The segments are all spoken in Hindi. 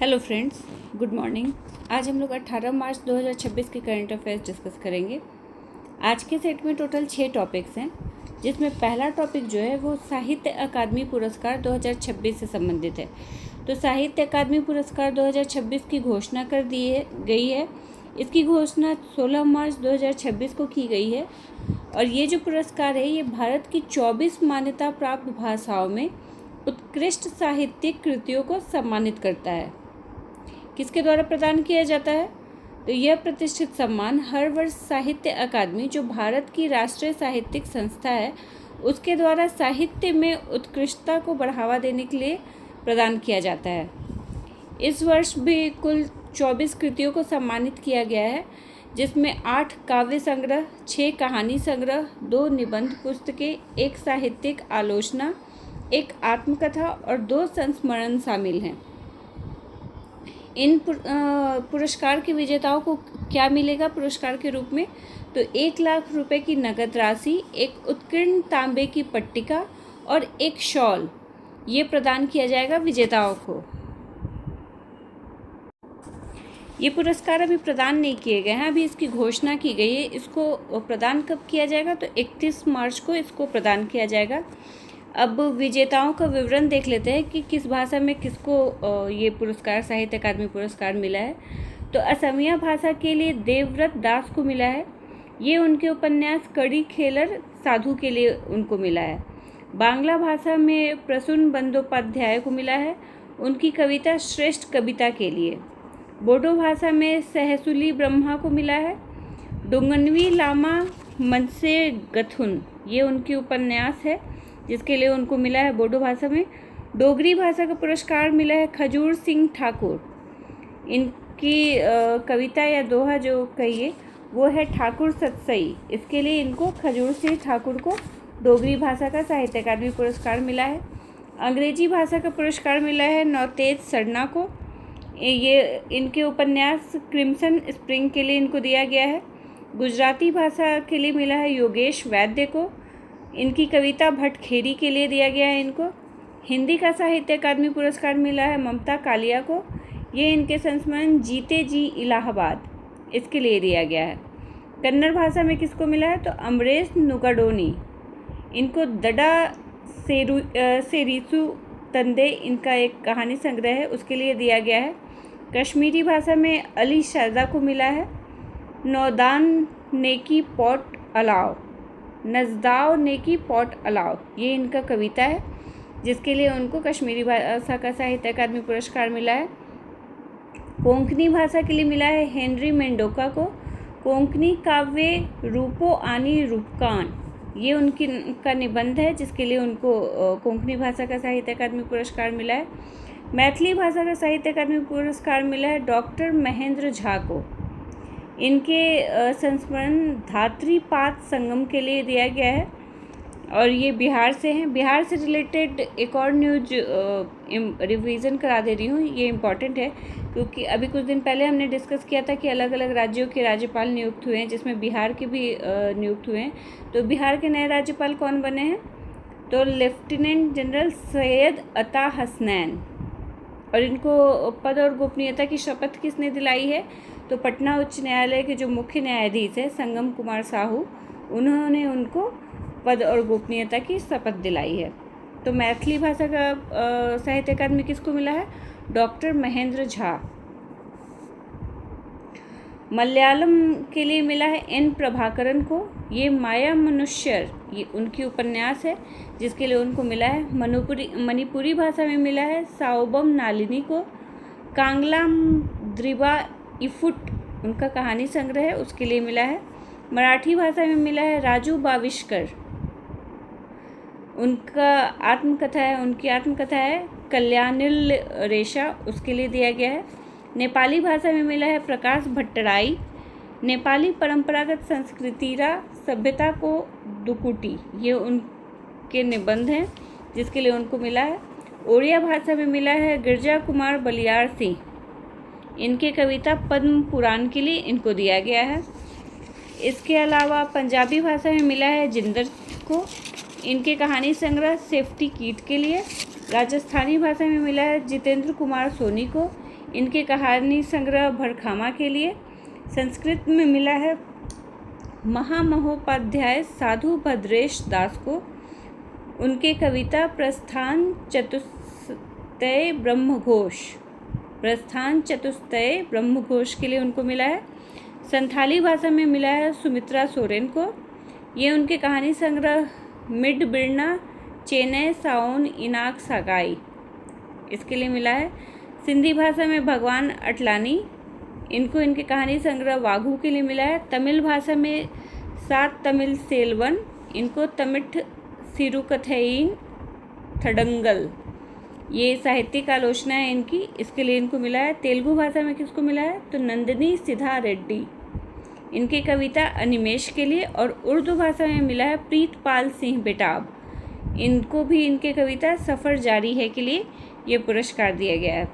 Hello friends, good morning. आज हम लोग 18 मार्च 2026 के करंट अफेयर्स डिस्कस करेंगे। आज के सेट में टोटल 6 टॉपिक्स हैं, जिसमें पहला टॉपिक जो है वो साहित्य अकादमी पुरस्कार 2026 से संबंधित है। तो साहित्य अकादमी पुरस्कार 2026 की घोषणा कर दी गई है। इसकी घोषणा 16 मार्च 2026 को की गई है और ये जो पुरस्कार है ये भारत की 24 मान्यता प्राप्त भाषाओं में उत्कृष्ट साहित्यिक कृतियों को सम्मानित करता है। किसके द्वारा प्रदान किया जाता है? तो यह प्रतिष्ठित सम्मान हर वर्ष साहित्य अकादमी, जो भारत की राष्ट्रीय साहित्यिक संस्था है, उसके द्वारा साहित्य में उत्कृष्टता को बढ़ावा देने के लिए प्रदान किया जाता है। इस वर्ष भी कुल 24 कृतियों को सम्मानित किया गया है, जिसमें 8 काव्य संग्रह, 6 कहानी संग्रह, 2 निबंध पुस्तकें, 1 साहित्यिक आलोचना, 1 आत्मकथा और 2 संस्मरण शामिल हैं। इन पुरस्कार के विजेताओं को क्या मिलेगा पुरस्कार के रूप में? तो 1 लाख रुपए की नकद राशि, एक उत्कीर्ण तांबे की पट्टिका और एक शॉल, ये प्रदान किया जाएगा विजेताओं को। ये पुरस्कार अभी प्रदान नहीं किए गए हैं, अभी इसकी घोषणा की गई है। इसको प्रदान कब किया जाएगा? तो 31 मार्च को इसको प्रदान किया जाएगा। अब विजेताओं का विवरण देख लेते हैं कि किस भाषा में किसको ये पुरस्कार, साहित्य अकादमी पुरस्कार मिला है। तो असमिया भाषा के लिए देवव्रत दास को मिला है। ये उनके उपन्यास कड़ी खेलर साधु के लिए उनको मिला है। बांग्ला भाषा में प्रसून बंदोपाध्याय को मिला है, उनकी कविता श्रेष्ठ कविता के लिए। बोडो भाषा में सहसुली ब्रह्मा को मिला है। डोंगनवी लामा मनसे गथुन, ये उनकी उपन्यास है जिसके लिए उनको मिला है बोडो भाषा में। डोगरी भाषा का पुरस्कार मिला है खजूर सिंह ठाकुर। इनकी कविता या दोहा जो कहिए वो है ठाकुर सतसई, इसके लिए इनको खजूर सिंह ठाकुर को डोगरी भाषा का साहित्य अकादमी पुरस्कार मिला है। अंग्रेजी भाषा का पुरस्कार मिला है नवतेज सरना को। ये इनके उपन्यास क्रिम्सन स्प्रिंग के लिए इनको दिया गया है। गुजराती भाषा के लिए मिला है योगेश वैद्य को। इनकी कविता भटखेरी के लिए दिया गया है इनको। हिंदी का साहित्य अकादमी पुरस्कार मिला है ममता कालिया को। ये इनके संस्मरण जीते जी इलाहाबाद, इसके लिए दिया गया है। कन्नड़ भाषा में किसको मिला है? तो अमरेश नुगाडोनी, इनको दडा सेरिसु तंदे, इनका एक कहानी संग्रह है, उसके लिए दिया गया है। कश्मीरी भाषा में अली शारदा को मिला है नौदान नेकी पॉट अलाव, नजदाव नेकी पॉट अलाव, ये इनका कविता है जिसके लिए उनको कश्मीरी भाषा का साहित्य अकादमी पुरस्कार मिला है। कोंकणी भाषा के लिए मिला है हेनरी मेंडोका को। कोंकणी काव्य रूपो आनी रूपकान, ये उनका निबंध है जिसके लिए उनको कोंकणी भाषा का साहित्य अकादमी पुरस्कार मिला है। मैथिली भाषा का साहित्य अकादमी पुरस्कार मिला है डॉक्टर महेंद्र झा को। इनके संस्मरण धात्रीपात संगम के लिए दिया गया है और ये बिहार से हैं। बिहार से रिलेटेड एक और न्यूज रिवीजन करा दे रही हूँ, ये इम्पॉर्टेंट है क्योंकि अभी कुछ दिन पहले हमने डिस्कस किया था कि अलग अलग राज्यों के राज्यपाल नियुक्त हुए हैं, जिसमें बिहार के भी नियुक्त हुए हैं। तो बिहार के नए राज्यपाल कौन बने हैं? तो लेफ्टिनेंट जनरल सैयद अता हसनैन, और इनको पद और गोपनीयता की शपथ किसने दिलाई है? तो पटना उच्च न्यायालय के जो मुख्य न्यायाधीश है संगम कुमार साहू, उन्होंने उनको पद और गोपनीयता की शपथ दिलाई है। तो मैथिली भाषा का साहित्य अकादमी किसको मिला है? डॉक्टर महेंद्र झा। मलयालम के लिए मिला है एन प्रभाकरन को। ये माया मनुष्यर, ये उनकी उपन्यास है जिसके लिए उनको मिला है। मणिपुरी भाषा में मिला है साओबम नालिनी को। कांगलाम द्रिबा इफुट, उनका कहानी संग्रह है, उसके लिए मिला है। मराठी भाषा में मिला है राजू बाविष्कर, उनकी आत्मकथा है कल्याणिल रेशा, उसके लिए दिया गया है। नेपाली भाषा में मिला है प्रकाश भट्टराई, नेपाली परंपरागत संस्कृतिरा सभ्यता को दुकुटी, ये उनके निबंध हैं जिसके लिए उनको मिला है। ओडिया भाषा में मिला है गिरजा कुमार बलियार सिंह, इनके कविता पद्म पुराण के लिए इनको दिया गया है। इसके अलावा पंजाबी भाषा में मिला है जिंदर को, इनके कहानी संग्रह सेफ्टी कीट के लिए। राजस्थानी भाषा में मिला है जितेंद्र कुमार सोनी को, इनके कहानी संग्रह भड़खामा के लिए। संस्कृत में मिला है महामहोपाध्याय साधु भद्रेश दास को। उनके कविता प्रस्थान चतुस्तय ब्रह्मघोष के लिए उनको मिला है। संथाली भाषा में मिला है सुमित्रा सोरेन को। ये उनके कहानी संग्रह मिड बिरना चेन्नई साउन इनाक सागाई इसके लिए मिला है। सिंधी भाषा में भगवान अटलानी, इनको इनके कहानी संग्रह वाघू के लिए मिला है। तमिल भाषा में सात तमिल सेल्वन, इनको तमिठ सिरुकथैन थडंगल, ये साहित्यिक आलोचना है इनकी, इसके लिए इनको मिला है। तेलुगु भाषा में किसको मिला है तो नंदिनी सिद्धा रेड्डी, इनके कविता अनिमेश के लिए। और उर्दू भाषा में मिला है प्रीतपाल सिंह बेटाब, इनको भी इनके कविता सफ़र जारी है के लिए ये पुरस्कार दिया गया है।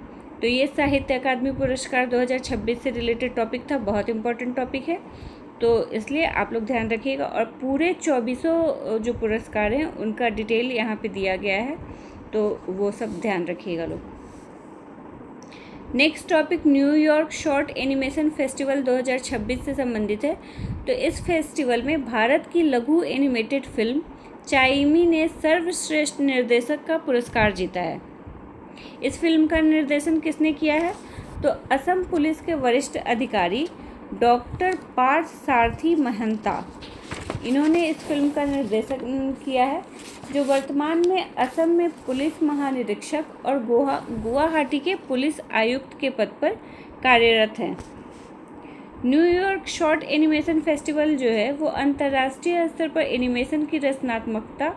तो ये साहित्य अकादमी पुरस्कार 2026 से रिलेटेड टॉपिक था, बहुत इंपॉर्टेंट टॉपिक है, तो इसलिए आप लोग ध्यान रखिएगा। और पूरे 24 जो पुरस्कार हैं उनका डिटेल यहाँ पे दिया गया है, तो वो सब ध्यान रखिएगा लोग। Next topic New York short animation festival 2026 से संबंधित है। तो इस फेस्टिवल में भारत की लघु एनिमेटेड फिल्म चाइमी ने सर्वश्रेष्ठ निर्देशक का पुरस्कार जीता है। इस फिल्म का निर्देशन किसने किया है तो असम पुलिस के वरिष्ठ अधिकारी डॉक्टर पार्थ सारथी महंता, इन्होंने इस फिल्म का निर्देशन किया है, जो वर्तमान में असम में पुलिस महानिरीक्षक और गुवाहाटी के पुलिस आयुक्त के पद पर कार्यरत हैं। न्यूयॉर्क शॉर्ट एनिमेशन फेस्टिवल जो है वो अंतर्राष्ट्रीय स्तर पर एनिमेशन की रचनात्मकता,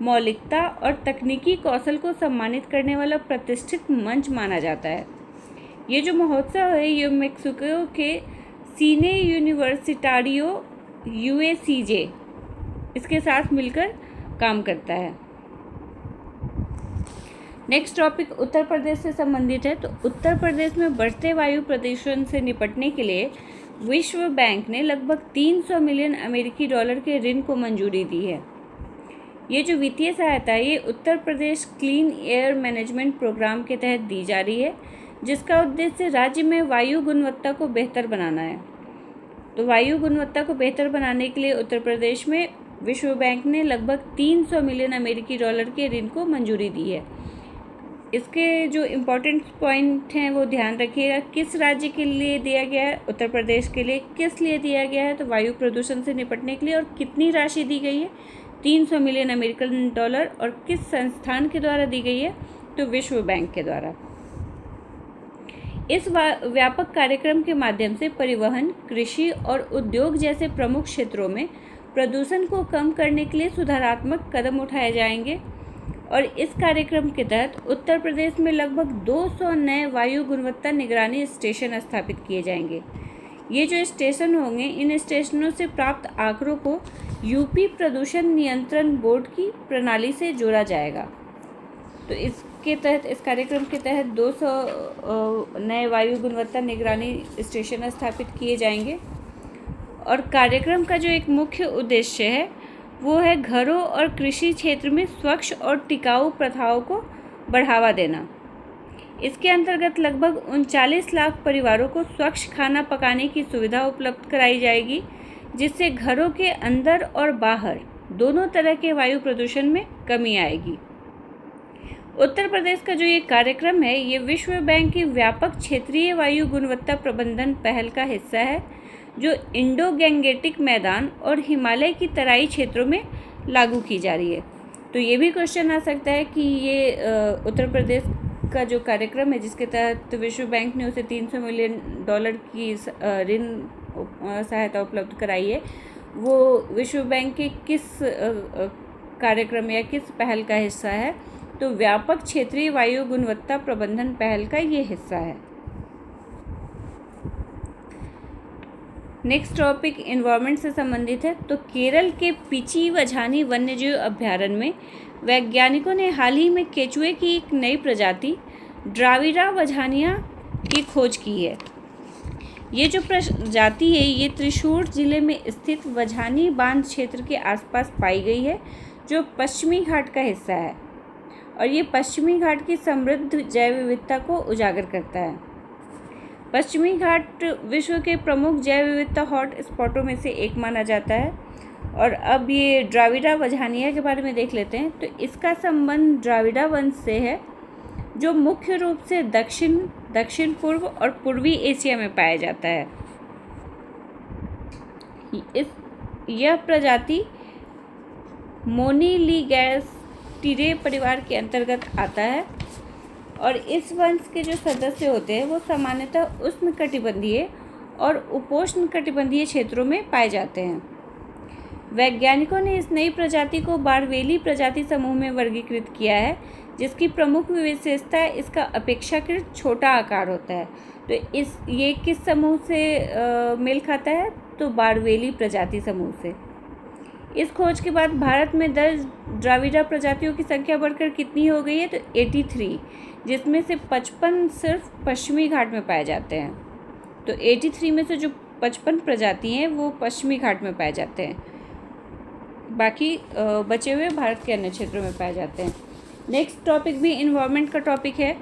मौलिकता और तकनीकी कौशल को सम्मानित करने वाला प्रतिष्ठित मंच माना जाता है। ये जो महोत्सव है ये मेक्सिको के सीने यूनिवर्सिटारियो UACJ इसके साथ मिलकर काम करता है। नेक्स्ट टॉपिक उत्तर प्रदेश से संबंधित है। तो उत्तर प्रदेश में बढ़ते वायु प्रदूषण से निपटने के लिए विश्व बैंक ने लगभग 300 मिलियन अमेरिकी डॉलर के ऋण को मंजूरी दी है। ये जो वित्तीय सहायता है ये Uttar Pradesh clean air management programme के तहत दी जा रही है, जिसका उद्देश्य राज्य में वायु गुणवत्ता को बेहतर बनाना है। तो वायु गुणवत्ता को बेहतर बनाने के लिए उत्तर प्रदेश में विश्व बैंक ने लगभग 300 मिलियन अमेरिकी डॉलर के ऋण को मंजूरी दी है। इसके जो इम्पोर्टेंट पॉइंट हैं वो ध्यान रखिएगा। किस राज्य के लिए दिया गया है, उत्तर प्रदेश के लिए। किस लिए दिया गया है तो वायु प्रदूषण से निपटने के लिए। और कितनी राशि दी गई है 300 मिलियन अमेरिकन डॉलर। और किस संस्थान के द्वारा दी गई है तो विश्व बैंक के द्वारा। इस व्यापक कार्यक्रम के माध्यम से परिवहन, कृषि और उद्योग जैसे प्रमुख क्षेत्रों में प्रदूषण को कम करने के लिए सुधारात्मक कदम उठाए जाएंगे। और इस कार्यक्रम के तहत उत्तर प्रदेश में लगभग 200 नए वायु गुणवत्ता निगरानी स्टेशन स्थापित किए जाएंगे। ये जो स्टेशन होंगे, इन स्टेशनों से प्राप्त आंकड़ों को यूपी प्रदूषण नियंत्रण बोर्ड की प्रणाली से जोड़ा जाएगा। तो इसके तहत, इस कार्यक्रम के तहत 200 नए वायु गुणवत्ता निगरानी स्टेशन स्थापित किए जाएंगे। और कार्यक्रम का जो एक मुख्य उद्देश्य है वो है घरों और कृषि क्षेत्र में स्वच्छ और टिकाऊ प्रथाओं को बढ़ावा देना। इसके अंतर्गत लगभग 39 लाख परिवारों को स्वच्छ खाना पकाने की सुविधा उपलब्ध कराई जाएगी, जिससे घरों के अंदर और बाहर दोनों तरह के वायु प्रदूषण में कमी आएगी। उत्तर प्रदेश का जो ये कार्यक्रम है ये विश्व बैंक की व्यापक क्षेत्रीय वायु गुणवत्ता प्रबंधन पहल का हिस्सा है, जो इंडो गैंगेटिक मैदान और हिमालय की तराई क्षेत्रों में लागू की जा रही है। तो ये भी क्वेश्चन आ सकता है कि ये उत्तर प्रदेश का जो कार्यक्रम है जिसके तहत विश्व बैंक ने उसे 300 मिलियन डॉलर की ऋण सहायता उपलब्ध कराई है, वो विश्व बैंक के किस कार्यक्रम या किस पहल का हिस्सा है तो व्यापक क्षेत्रीय वायु गुणवत्ता प्रबंधन पहल का ये हिस्सा है। नेक्स्ट टॉपिक एनवायरनमेंट से संबंधित है। तो केरल के पिची वझानी वन्यजीव अभ्यारण्य में वैज्ञानिकों ने हाल ही में केचुए की एक नई प्रजाति ड्राविडा वझानिया की खोज की है। ये जो प्रजाति है ये त्रिशूर जिले में स्थित वझानी बांध क्षेत्र के आसपास पाई गई है, जो पश्चिमी घाट का हिस्सा है और ये पश्चिमी घाट की समृद्ध जैव विविधता को उजागर करता है। पश्चिमी घाट विश्व के प्रमुख जैव विविधता हॉट स्पॉटों में से एक माना जाता है। और अब ये द्राविड़ा वझानिया के बारे में देख लेते हैं। तो इसका संबंध द्राविड़ा वंश से है, जो मुख्य रूप से दक्षिण पूर्व और पूर्वी एशिया में पाया जाता है। यह प्रजाति मोनिलिगैस्टिरे परिवार के अंतर्गत आता है और इस वंश के जो सदस्य होते हैं वो सामान्यतः उष्णकटिबंधीय और उपोष्णकटिबंधीय क्षेत्रों में पाए जाते हैं। वैज्ञानिकों ने इस नई प्रजाति को बारवेली प्रजाति समूह में वर्गीकृत किया है, जिसकी प्रमुख विशेषता इसका अपेक्षाकृत छोटा आकार होता है। तो ये किस समूह से मेल खाता है? तो बारवेली प्रजाति समूह से। इस खोज के बाद भारत में दर्ज द्राविड़ा प्रजातियों की संख्या बढ़कर कितनी हो गई है? तो 83, जिसमें से 55 सिर्फ पश्चिमी घाट में पाए जाते हैं। तो 83 में से जो 55 प्रजाति हैं वो पश्चिमी घाट में पाए जाते हैं, बाकी बचे हुए भारत के अन्य क्षेत्रों में पाए जाते हैं। नेक्स्ट टॉपिक भी इन्वायरमेंट का टॉपिक है।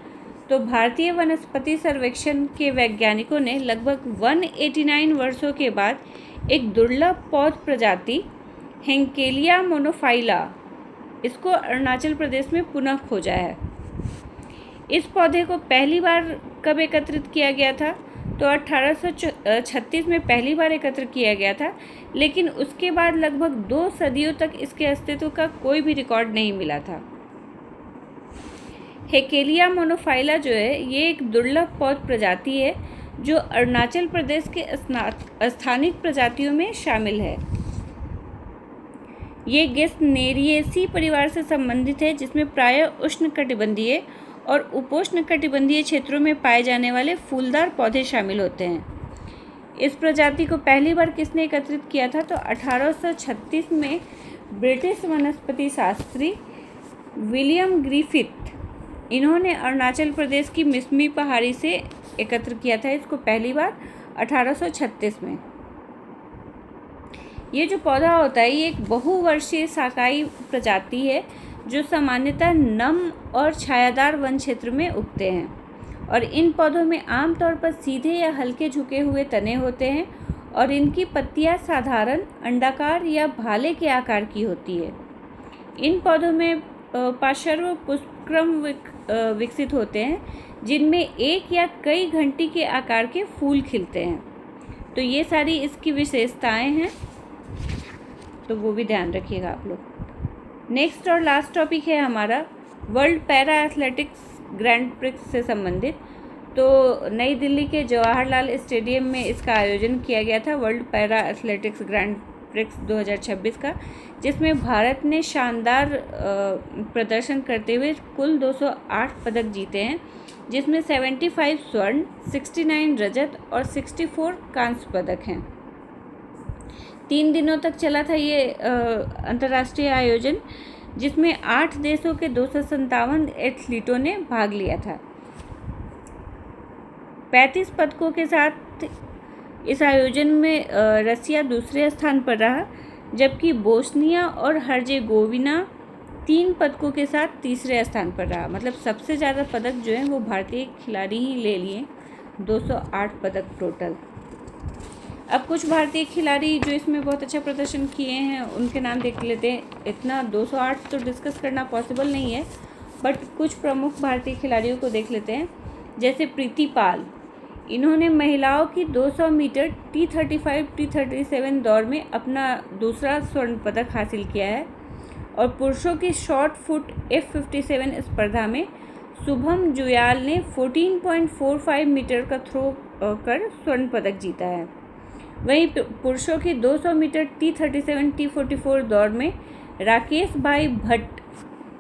तो भारतीय वनस्पति सर्वेक्षण के वैज्ञानिकों ने लगभग 189 वर्षों के बाद एक दुर्लभ पौध प्रजाति हेंकेलिया मोनोफाइला, इसको अरुणाचल प्रदेश में पुनः खोजा है। इस पौधे को पहली बार कब एकत्रित किया गया था? तो 1836 में पहली बार एकत्र किया गया था, लेकिन उसके बाद लगभग 2 सदियों तक इसके अस्तित्व का कोई भी रिकॉर्ड नहीं मिला था। हेकेलिया मोनोफाइला जो है ये एक दुर्लभ पौध प्रजाति है जो अरुणाचल प्रदेश के स्थानिक प्रजातियों में शामिल है। ये गेस्नेरिएसी परिवार से संबंधित है, जिसमें प्रायः उष्णकटिबंधीय और उपोष्णकटिबंधीय क्षेत्रों में पाए जाने वाले फूलदार पौधे शामिल होते हैं। इस प्रजाति को पहली बार किसने एकत्रित किया था? तो 1836 में ब्रिटिश वनस्पति शास्त्री विलियम ग्रिफिथ, इन्होंने अरुणाचल प्रदेश की मिसमी पहाड़ी से एकत्र किया था इसको पहली बार 1836 में। ये जो पौधा होता है ये एक बहुवर्षीय शाकाई प्रजाति है जो सामान्यतः नम और छायादार वन क्षेत्र में उगते हैं और इन पौधों में आमतौर पर सीधे या हल्के झुके हुए तने होते हैं और इनकी पत्तियां साधारण अंडाकार या भाले के आकार की होती है। इन पौधों में पार्श्व पुष्पक्रम विकसित होते हैं, जिनमें एक या कई घंटी के आकार के फूल खिलते हैं। तो ये सारी इसकी विशेषताएं हैं, तो वो भी ध्यान रखिएगा आप लोग। नेक्स्ट और लास्ट टॉपिक है हमारा world para athletics grand prix से संबंधित। तो नई दिल्ली के जवाहरलाल स्टेडियम में इसका आयोजन किया गया था, world para athletics grand prix 2026 का, जिसमें भारत ने शानदार प्रदर्शन करते हुए कुल 208 पदक जीते हैं, जिसमें 75 स्वर्ण, 69 रजत और 64 कांस्य पदक हैं। 3 दिनों तक चला था ये अंतर्राष्ट्रीय आयोजन, जिसमें 8 देशों के 257 एथलीटों ने भाग लिया था। 35 पदकों के साथ इस आयोजन में रसिया दूसरे स्थान पर रहा, जबकि बोस्निया और हर्जेगोविना 3 पदकों के साथ तीसरे स्थान पर रहा। मतलब सबसे ज़्यादा पदक जो हैं वो भारतीय खिलाड़ी ही ले लिए, 208 पदक टोटल। अब कुछ भारतीय खिलाड़ी जो इसमें बहुत अच्छा प्रदर्शन किए हैं उनके नाम देख लेते हैं। इतना 208 तो डिस्कस करना पॉसिबल नहीं है, बट कुछ प्रमुख भारतीय खिलाड़ियों को देख लेते हैं। जैसे प्रीति पाल, इन्होंने महिलाओं की 200 मीटर T35 T37 दौड़ में अपना दूसरा स्वर्ण पदक हासिल किया है और पुरुषों की शॉर्ट फुट F57 स्पर्धा में शुभम जुयाल ने 14.45 मीटर का थ्रो कर स्वर्ण पदक जीता है। वहीं पुरुषों की 200 मीटर T37 T44 दौड़ में राकेश भाई भट्ट,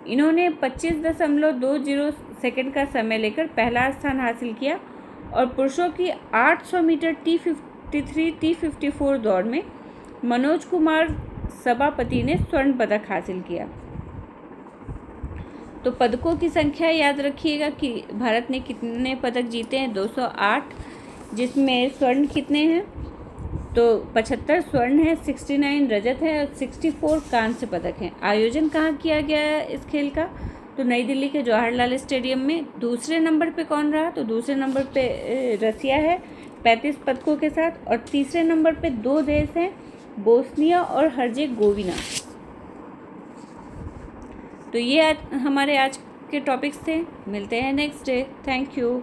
इन्होंने 25.20 सेकंड का समय लेकर पहला स्थान हासिल किया और पुरुषों की 800 मीटर T53 T54 दौड़ में मनोज कुमार सभापति ने स्वर्ण पदक हासिल किया। तो पदकों की संख्या याद रखिएगा कि भारत ने कितने पदक जीते हैं, 208, जिसमें स्वर्ण कितने हैं? तो 75 स्वर्ण है, 69 रजत है और 64 कांस्य पदक हैं। आयोजन कहाँ किया गया है इस खेल का? तो नई दिल्ली के जवाहरलाल स्टेडियम में। दूसरे नंबर पे कौन रहा, तो दूसरे नंबर पे रसिया है 35 पदकों के साथ। और तीसरे नंबर पे 2 देश हैं, बोस्निया और हर्जेगोविना। तो ये आज हमारे आज के टॉपिक्स थे। मिलते हैं नेक्स्ट डे। Thank you.